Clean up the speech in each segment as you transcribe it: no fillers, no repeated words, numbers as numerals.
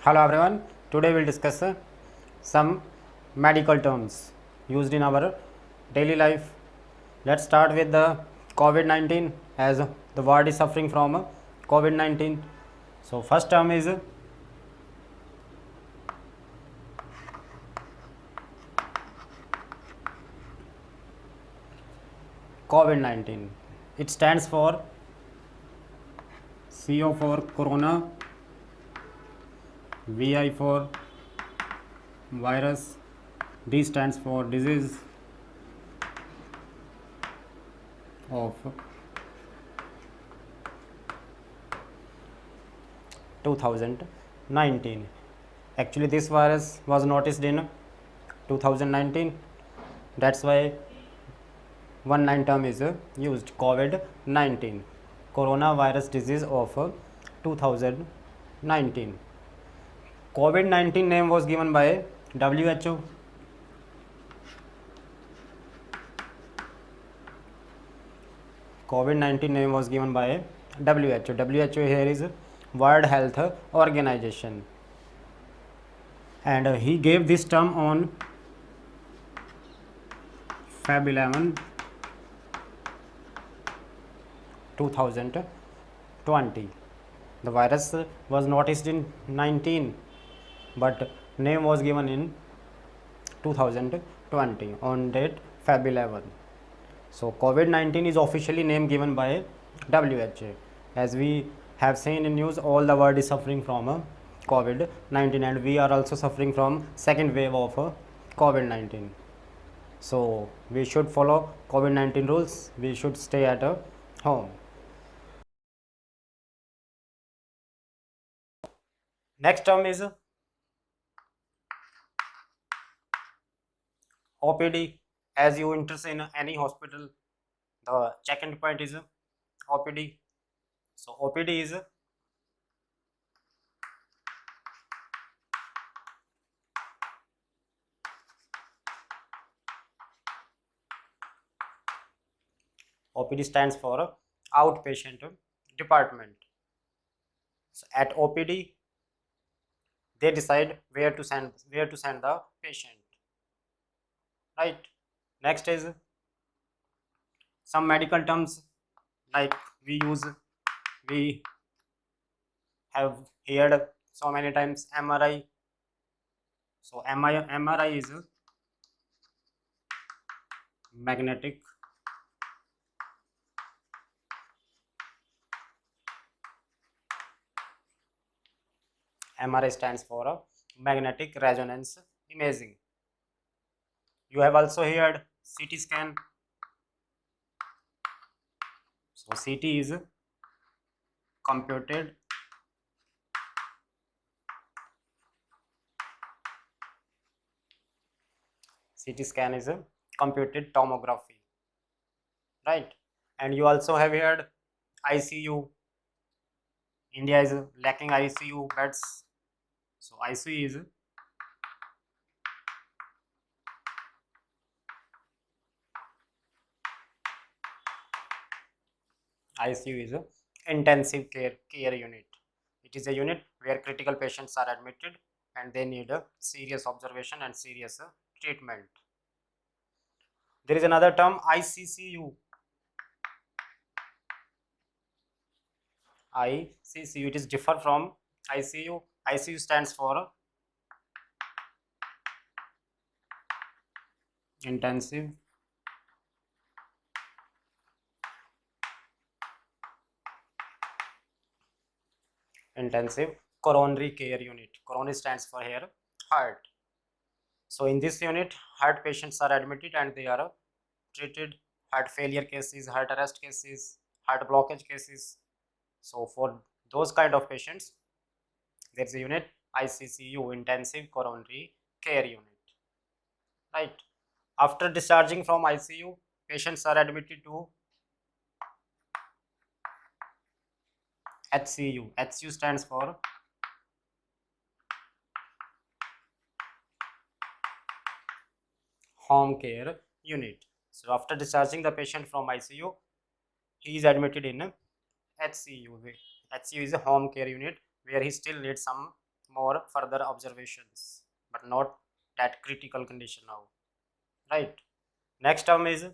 Hello everyone, today we'll discuss some medical terms used in our daily life. Let's start with the COVID-19 as the world is suffering from COVID-19. So first term is COVID-19. It stands for CO for corona, VI for virus, D stands for disease of 2019. Actually this virus was noticed in 2019, that's why 19 term is used. COVID-19, coronavirus disease of 2019. COVID-19 name was given by WHO. COVID-19 name was given by WHO. WHO here is World Health Organization, and he gave this term on Feb 11, 2020. The virus was noticed in 19, but name was given in 2020 on date Feb 11. So COVID-19 is officially name given by WHO. As we have seen in news, all the world is suffering from COVID-19, and we are also suffering from second wave of COVID-19. So we should follow COVID-19 rules. We should stay at home. Next term is OPD. As you enter in any hospital, the check-in point is OPD. So OPD is OPD stands for outpatient department. So at OPD, they decide where to send the patient. Right. Next is some medical terms like we have heard so many times MRI. So MRI is magnetic MRI stands for magnetic resonance imaging. You have also heard CT scan. So CT is computed CT scan is a computed tomography, right? And you also have heard ICU. India is lacking ICU beds. So ICU is a intensive care unit. It is a unit where critical patients are admitted and they need a serious observation and serious treatment. There is another term ICCU. ICCU, it is differ from ICU. ICU stands for intensive coronary care unit. Coronary stands for here heart. So in this unit, heart patients are admitted and they are treated. Heart failure cases, heart arrest cases, heart blockage cases. So for those kind of patients, there is a unit ICCU, intensive coronary care unit, right? After discharging from ICU, patients are admitted to HCU. HCU stands for home care unit. So after discharging the patient from ICU, he is admitted in HCU. HCU is a home care unit where he still needs some more further observations, but not that critical condition now, right? Next term is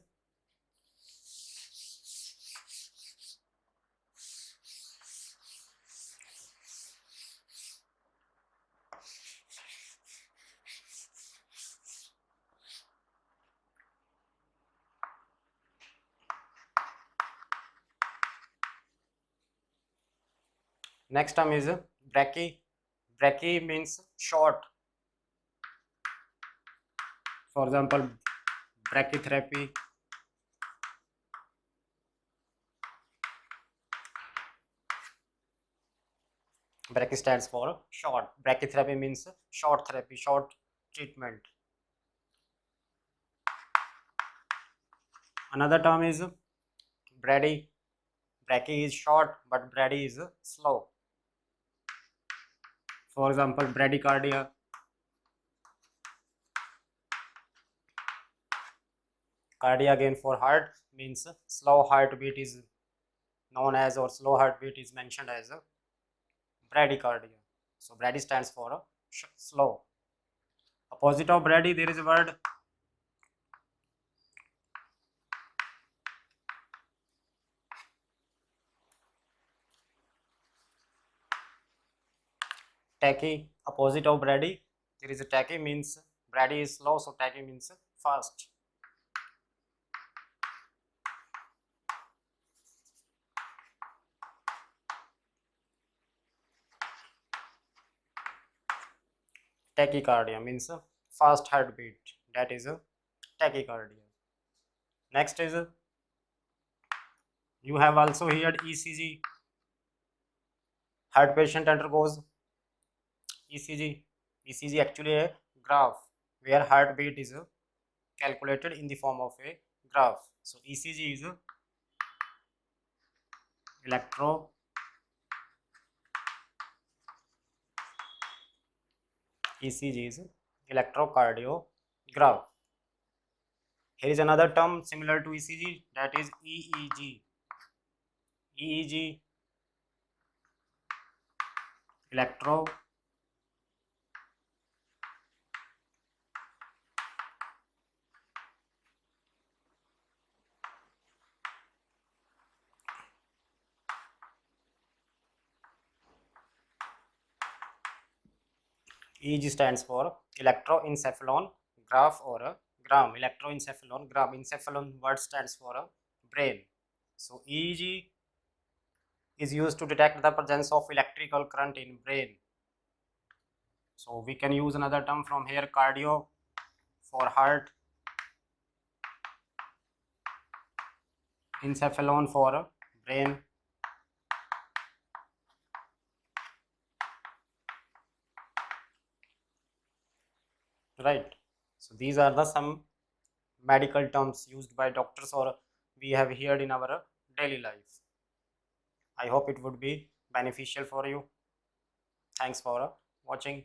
brachy. Brachy means short. For example, brachytherapy. Brachy stands for short. Brachytherapy means short therapy, short treatment. Another term is brady. Brachy is short, but brady is slow. For example, bradycardia. Cardia again for heart means slow heartbeat is known as, or slow heartbeat is mentioned as bradycardia. So brady stands for slow. Opposite of brady, there is a word tachy. Opposite of brady, there is a tachy, means brady is slow, so tachy means fast. Tachycardia means fast heartbeat, that is tachycardia. Next is you have also heard ECG. Heart patient undergoes ECG. ECG actually a graph where heartbeat is calculated in the form of a graph. So ECG is electro ECG is electrocardiograph. Here is another term similar to ECG, that is EEG. EEG, electro EEG stands for electroencephalograph or a gram. Electroencephalogram. Encephalon word stands for a brain. So EEG is used to detect the presence of electrical current in brain. So we can use another term from here, cardio for heart, encephalon for brain. Right. So these are the some medical terms used by doctors or we have heard in our daily life. I hope it would be beneficial for you. Thanks for watching.